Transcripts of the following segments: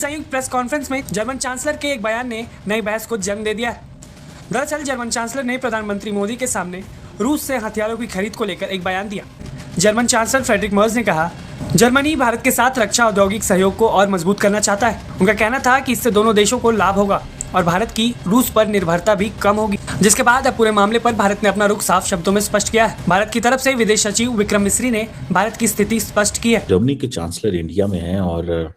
संयुक्त press conference में German chancellor के एक बयान ने नई बहस को जन्म दे दिया है। दरअसल जर्मन चांसलर ने प्रधानमंत्री मोदी के सामने रूस से हथियारों की खरीद को लेकर एक बयान दिया। जर्मन चांसलर फ्रेडरिक मर्ज ने कहा, जर्मनी भारत के साथ रक्षा औद्योगिक सहयोग को और मजबूत करना चाहता है। उनका कहना था कि इससे दोनों देशों को लाभ होगा और भारत की रूस पर निर्भरता भी कम होगी। जिसके बाद अब पूरे मामले पर भारत ने अपना रुख साफ शब्दों में स्पष्ट किया है। भारत की तरफ से विदेश सचिव विक्रम मिस्री ने भारत की स्थिति स्पष्ट की है। जर्मनी के चांसलर इंडिया में हैं और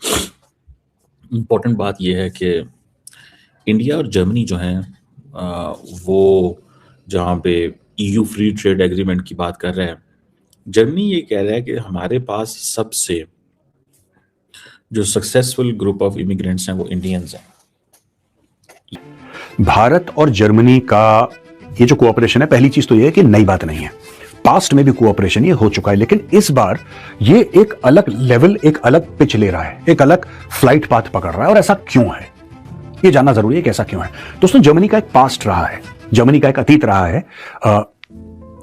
इम्पोर्टेंट बात यह है कि इंडिया और जर्मनी जो हैं वो जहाँ पे EU फ्री ट्रेड एग्रीमेंट की बात कर रहे हैं, जर्मनी ये कह रहा है कि हमारे पास सबसे जो सक्सेसफुल ग्रुप ऑफ इमिग्रेंट्स हैं वो इंडियंस हैं। भारत और जर्मनी का ये जो कोऑपरेशन है, पहली चीज तो ये है कि नई बात नहीं है, पास्ट में भी कोऑपरेशन ये हो चुका है, लेकिन इस बार ये एक अलग लेवल, एक अलग पिच ले रहा है, एक अलग फ्लाइट पाथ पकड़ रहा है। और ऐसा क्यों है ये जानना जरूरी है कि ऐसा क्यों है। दोस्तों, जर्मनी का एक पास्ट रहा है, जर्मनी का एक अतीत रहा है।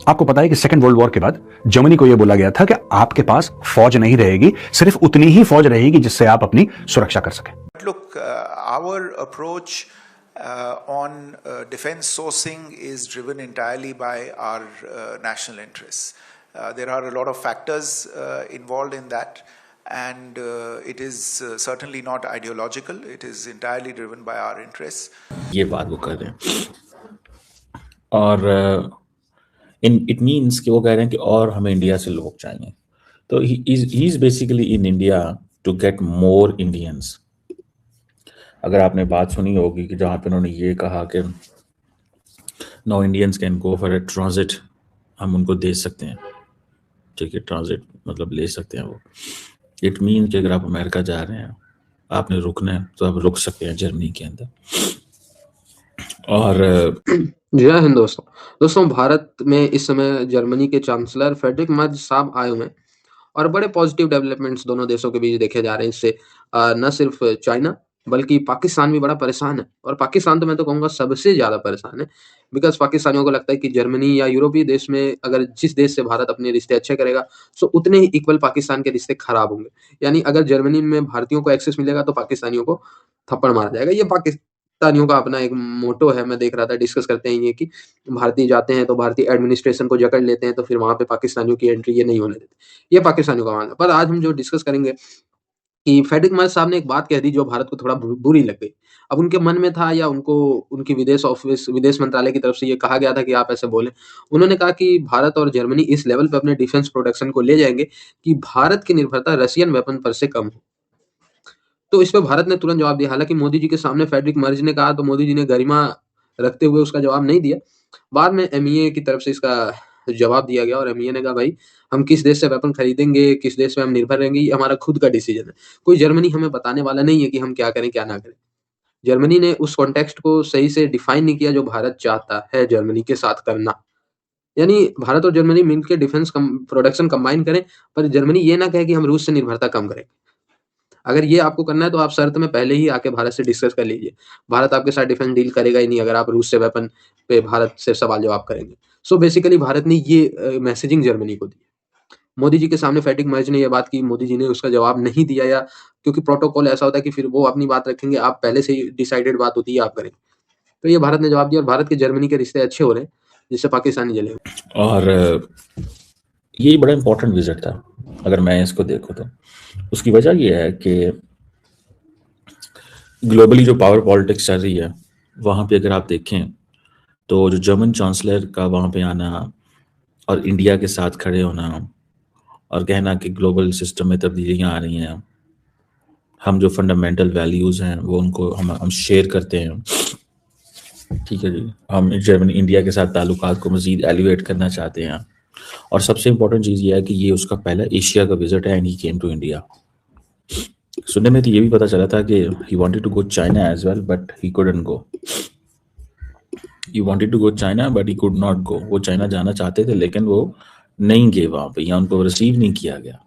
आपको पता है कि सेकेंड वर्ल्ड वॉर के बाद जर्मनी को यह बोला गया था कि आपके पास फौज नहीं रहेगी, सिर्फ उतनी ही फौज रहेगी जिससे आप अपनी सुरक्षा कर सकें। Look, our approach on defense sourcing is driven entirely by our national interests. There are a lot of factors involved in that, and it is certainly not ideological. It is entirely driven by our interests. ये बात वो कर रहे हैं और it means कि वो कह रहे हैं कि और हमें इंडिया से लोग चाहिए। तो he is basically in India to get more Indians. अगर आपने बात सुनी होगी कि जहाँ पे उन्होंने ये कहा कि no Indians can go for a transit, हम उनको दे सकते हैं, ठीक है, ट्रांजिट मतलब ले सकते हैं वो। इट मीन कि अगर आप अमेरिका जा रहे हैं, आपने रुकना है तो आप रुक सकते हैं जर्मनी के अंदर। और जय हिंद दोस्तों, भारत में इस समय जर्मनी के चांसलर फ्रेडरिक मर्ज साहब आए हुए हैं और बड़े पॉजिटिव डेवलपमेंट्स दोनों देशों के बीच देखे जा रहे हैं। इससे न सिर्फ चाइना बल्कि पाकिस्तान भी बड़ा परेशान है, और पाकिस्तान तो मैं तो कहूँगा सबसे ज्यादा परेशान है, बिकॉज पाकिस्तानियों को लगता है कि जर्मनी या यूरोपीय देश में अगर जिस देश से भारत अपने रिश्ते अच्छे करेगा तो उतने ही इक्वल पाकिस्तान के रिश्ते खराब होंगे। यानी अगर जर्मनी में भारतीयों को एक्सेस मिलेगा तो पाकिस्तानियों को थप्पड़ मारा जाएगा। ये पाकिस्तानियों का अपना एक मोटो है। मैं देख रहा था, डिस्कस करते हैं ये कि भारतीय जाते हैं तो भारतीय एडमिनिस्ट्रेशन को जकड़ लेते हैं, तो फिर वहां पे पाकिस्तानियों की एंट्री ये नहीं होने देते। ये पाकिस्तानियों का मामला। पर आज हम जो डिस्कस करेंगे कि फ्रेडरिक मर्ज साहब ने एक बात कह दी जो भारत को थोड़ा बुरी लग गई। अब उनके मन में था या उनको उनकी विदेश मंत्रालय की तरफ से ये कहा गया था कि आप ऐसे बोले। उन्होंने कहा कि भारत और जर्मनी इस लेवल पे अपने डिफेंस प्रोडक्शन को ले जाएंगे कि भारत की निर्भरता रशियन वेपन पर से कम हो। तो इस पे भारत ने तुरंत जवाब दिया। हालांकि मोदी जी के सामने फ्रेडरिक मर्ज ने कहा तो मोदी जी ने गरिमा रखते हुए उसका जवाब नहीं दिया। बाद में MEA की तरफ से इसका जवाब दिया गया और MEA ने कहा, भाई हम किस देश से वेपन खरीदेंगे, किस देश में हम निर्भर रहेंगे, ये हमारा खुद का डिसीजन है। कोई जर्मनी हमें बताने वाला नहीं है कि हम क्या करें क्या ना करें। जर्मनी ने उस कॉन्टेक्स्ट को सही से डिफाइन नहीं किया जो भारत चाहता है जर्मनी के साथ करना। यानी भारत और जर्मनी मिलकर डिफेंस प्रोडक्शन कंबाइन करें, पर जर्मनी ये ना कहे कि हम रूस से निर्भरता कम करें। अगर ये आपको करना है तो आप शर्त में पहले ही आके भारत से डिस्कस कर लीजिए। भारत आपके साथ डिफेंस डील करेगा ही नहीं अगर आप रूस से वेपन पे भारत से सवाल जवाब करेंगे। सो बेसिकली भारत ने ये मैसेजिंग जर्मनी को दी। मोदी जी के सामने फ्रेडरिक मर्ज ने ये बात की, मोदी जी ने उसका जवाब नहीं दिया, या क्योंकि प्रोटोकॉल ऐसा होता है कि फिर वो अपनी बात रखेंगे, आप पहले से ही डिसाइडेड बात होती है आप करेंगे। तो ये भारत ने जवाब दिया और भारत के जर्मनी के रिश्ते अच्छे हो रहे हैं, जिससे पाकिस्तानी जले। और ये बड़ा इंपॉर्टेंट विजिट था अगर मैं इसको देखूं तो। उसकी वजह ये है कि ग्लोबली जो पावर पॉलिटिक्स चल रही है वहाँ पे अगर आप देखें तो जो जर्मन चांसलर का वहाँ पे आना और इंडिया के साथ खड़े होना और कहना कि ग्लोबल सिस्टम में तब्दीलियाँ आ रही हैं, हम जो फंडामेंटल वैल्यूज़ हैं वो उनको हम शेयर करते हैं, ठीक है जी, हम जर्मनी इंडिया के साथ ताल्लुकात को मज़ीद एलिवेट करना चाहते हैं। और सबसे इम्पोर्टेंट चीज़ ये है कि ये उसका पहला एशिया का विजिट है and he came to India. सुनने में तो ये भी पता चला था कि he wanted to go China as well but he couldn't go. He wanted to go China but he could not go. वो चाइना जाना चाहते थे लेकिन वो नहीं गए वहाँ पे, या उनको रिसीव नहीं किया गया,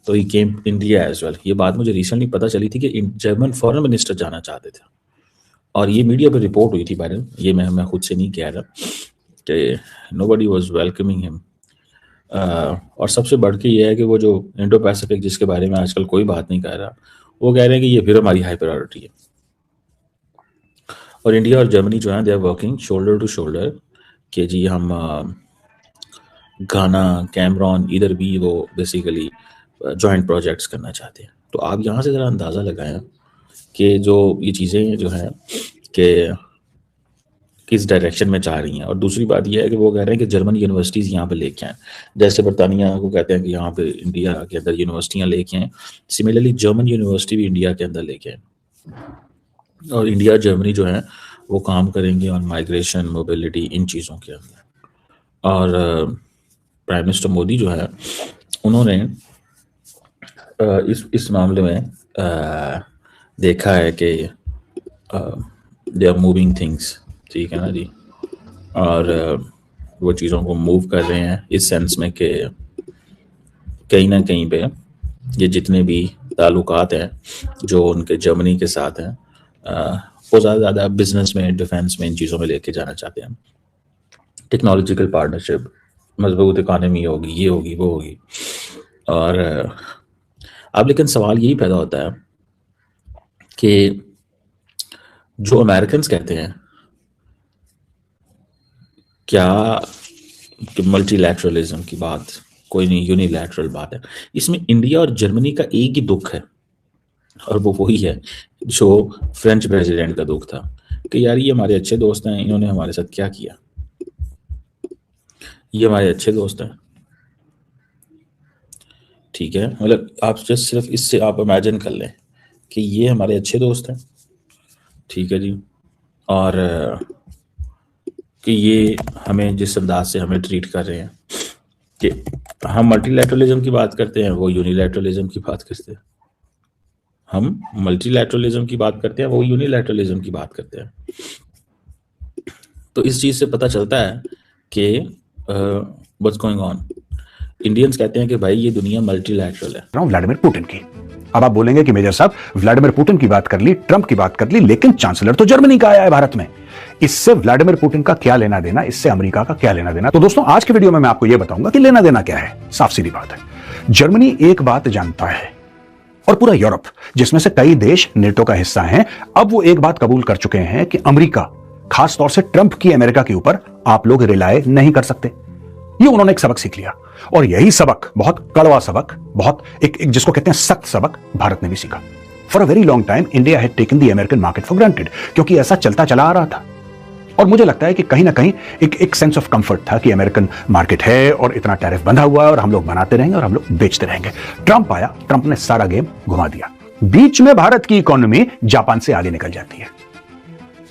तो ही केम इंडिया एज वेल। ये बात मुझे रिसेंटली पता चली थी कि जर्मन फॉरेन मिनिस्टर जाना चाहते थे और ये मीडिया पे रिपोर्ट हुई थी बारे, ये मैं खुद से नहीं कह रहा कि नोबडी वाज वेलकमिंग हिम। और सबसे बढ़ के ये है कि वो जो इंडो पैसिफिक जिसके बारे में आजकल कोई बात नहीं कर रहा, वो कह रहे हैं कि ये फिर हमारी हाई प्रायोरिटी है। और इंडिया और जर्मनी जो है they are working shoulder to shoulder कि जी हम घाना, कैमरॉन, इधर भी वो बेसिकली जॉइंट प्रोजेक्ट्स करना चाहते हैं। तो आप यहाँ से ज़रा अंदाज़ा लगाएं कि जो ये चीज़ें जो हैं कि किस डायरेक्शन में जा रही हैं। और दूसरी बात यह है कि वो कह रहे हैं कि जर्मन यूनिवर्सिटीज़ यहाँ पे लेके आएँ, जैसे बरतानिया को कहते हैं कि यहाँ पे इंडिया के अंदर यूनिवर्सिटियाँ लेके आएँ, सिमिलरली जर्मन यूनिवर्सिटी भी इंडिया के अंदर लेके आएँ। और इंडिया जर्मनी जो है वो काम करेंगे ऑन माइग्रेशन, मोबिलिटी, इन चीज़ों के अंदर। और प्राइम मिनिस्टर मोदी जो है उन्होंने इस मामले में देखा है कि दे आर मूविंग थिंग्स, ठीक है ना जी। और वो चीज़ों को मूव कर रहे हैं इस सेंस में कि कहीं ना कहीं पे ये जितने भी ताल्लुकात हैं जो उनके जर्मनी के साथ हैं वो ज़्यादा बिजनेस में, डिफेंस में, इन चीज़ों में लेके जाना चाहते हैं। टेक्नोलॉजिकल पार्टनरशिप, मजबूत इकानमी होगी, ये होगी, वो होगी। और अब लेकिन सवाल यही पैदा होता है कि जो अमेरिकन कहते हैं क्या कि मल्टीलैटरलिज्म की बात कोई नहीं, यूनिलैटरल बात है। इसमें इंडिया और जर्मनी का एक ही दुख है और वो वही है जो फ्रेंच प्रेसिडेंट का दुख था कि यार ये हमारे अच्छे दोस्त हैं, इन्होंने हमारे साथ क्या किया, ये हमारे अच्छे दोस्त हैं, ठीक है। मतलब आप जस्ट सिर्फ इससे आप इमेजिन कर लें कि ये हमारे अच्छे दोस्त हैं, ठीक है जी, और कि ये हमें जिस अंदाज से हमें ट्रीट कर रहे हैं कि हम मल्टीलैटरलिज्म की बात करते हैं, वो यूनिलैटरलिज्म की बात करते हैं। हम मल्टीलैटरलिज्म की बात करते हैं, वो यूनिलैटरलिज्म की बात करते हैं। तो इस चीज़ से पता चलता है कि व्हाट्स गोइंग ऑन। इंडियंस कहते हैं कि भाई ये दुनिया मल्टीलैटरल है। व्लादिमीर पुतिन की। अब आप बोलेंगे कि मेजर साहब व्लादिमीर पुतिन की बात कर ली, ट्रंप की बात कर ली, लेकिन चांसलर तो जर्मनी का आया है भारत में। इससे व्लादिमीर पुतिन का क्या लेना देना, इससे अमेरिका का क्या लेना देना? तो दोस्तों आज के वीडियो में मैं आपको यह बताऊंगा कि लेना देना क्या है। साफ सीधी बात है, जर्मनी एक बात जानता है और पूरा यूरोप जिसमें से कई देश नेटो का हिस्सा हैं, अब वो एक बात कबूल कर चुके हैं कि अमेरिका, खास तौर से ट्रंप की अमेरिका के ऊपर आप लोग रिलाय नहीं कर सकते। ये उन्होंने एक सबक सीख लिया और यही सबक, बहुत कड़वा सबक, बहुत एक जिसको कहते हैं सख्त सबक, भारत ने भी सीखा। For a very long time India had taken the American market for granted, क्योंकि ऐसा चलता चला आ रहा था। और मुझे लगता है कि कहीं ना कहीं एक सेंस ऑफ कंफर्ट था कि अमेरिकन मार्केट है और इतना टैरिफ बंधा हुआ है और हम लोग बनाते रहेंगे और हम लोग बेचते रहेंगे। ट्रंप आया, ट्रंप ने सारा गेम घुमा दिया। बीच में भारत की इकोनॉमी जापान से आगे निकल जाती है।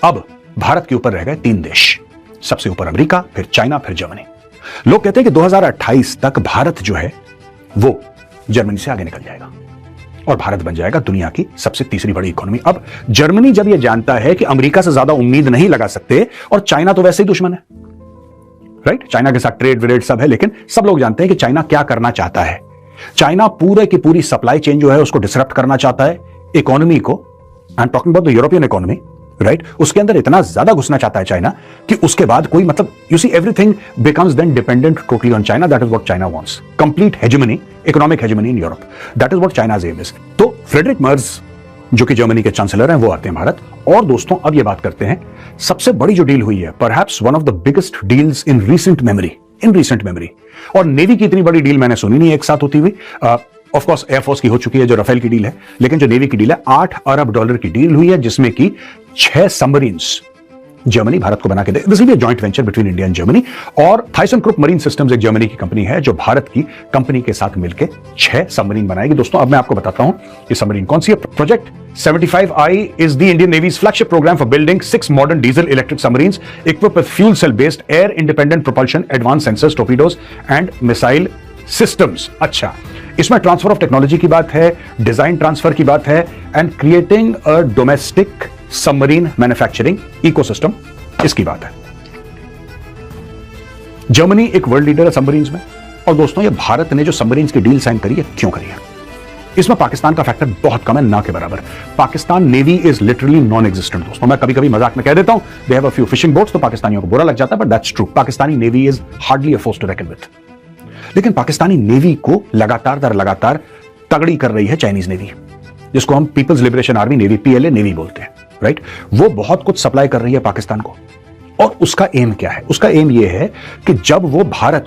अब भारत के ऊपर रह गए 3 देश, सबसे ऊपर अमेरिका, फिर चाइना, फिर जर्मनी। लोग कहते हैं कि 2028 तक भारत जो है वो जर्मनी से आगे निकल जाएगा और भारत बन जाएगा दुनिया की सबसे तीसरी बड़ी इकोनॉमी। अब जर्मनी जब यह जानता है कि अमेरिका से ज्यादा उम्मीद नहीं लगा सकते, और चाइना तो वैसे ही दुश्मन है, राइट, चाइना के साथ ट्रेड व्रेड सब है, लेकिन सब लोग जानते हैं कि चाइना क्या करना चाहता है। चाइना पूरे की पूरी सप्लाई चेन जो है उसको डिसरप्ट करना चाहता है, इकोनॉमी को, I am talking about the European economy, right, उसके अंदर इतना ज्यादा घुसना चाहता है चाइना कि उसके बाद कोई मतलब, you see, everything becomes then dependent totally on China. That is what China wants, complete hegemony, economic hegemony in Europe. That is what China's aim is. तो फ्रेडरिक मर्ज जो कि जर्मनी के चांसलर हैं, वो आते हैं भारत। और दोस्तों अब ये बात करते हैं सबसे बड़ी जो डील हुई है, perhaps one of the biggest deals in recent memory, और नेवी की इतनी बड़ी डील मैंने सुनी नहीं एक साथ होती हुई। ऑफ कोर्स एयरफोर्स की हो चुकी है जो राफेल की डील है, लेकिन जो नेवी की डील है $8 अरब की डील हुई है, जिसमें कि 6 सबमरीन्स जर्मनी भारत को बना के दे। This will be a joint venture between India and Germany. और थाइसनक्रुप मरीन सिस्टम्स एक जर्मनी की कंपनी है जो भारत की कंपनी के साथ मिलकर 6 सबमरीन बनाएगी। दोस्तों अब मैं आपको बताता हूं ये सबमरीन कौन सी है। Project 75I is the Indian Navy's flagship program for building 6 modern diesel-electric submarines equipped with fuel cell-based air-independent propulsion, advanced sensors, torpedoes and missile systems। अच्छा, इसमें ट्रांसफर ऑफ टेक्नोलॉजी की बात है, डिजाइन ट्रांसफर की बात है, and creating a domestic submarine manufacturing ecosystem, इसकी बात है। जर्मनी एक वर्ल्ड लीडर है सबमरीन्स में। और दोस्तों ये भारत ने जो सबमरीन्स की डील साइन करी है, क्यों करी है? इसमें पाकिस्तान का फैक्टर बहुत कम है, ना के बराबर। Pakistan navy is literally non existent. दोस्तों मैं कभी कभी मजाक में कह देता हूं they have a few fishing boats, तो पाकिस्तानियों को बुरा लग जाता है, but that's true. Pakistani navy is hardly a force to reckon with. लेकिन पाकिस्तानी नेवी को लगातार दर लगातार तगड़ी कर रही है चाइनीज नेवी। जिसको हम people's liberation army navy, PLA navy बोलते हैं, राइट, वो बहुत कुछ सप्लाई कर रही है पाकिस्तान को। और उसका एम क्या है? उसका एम ये है कि जब वो भारत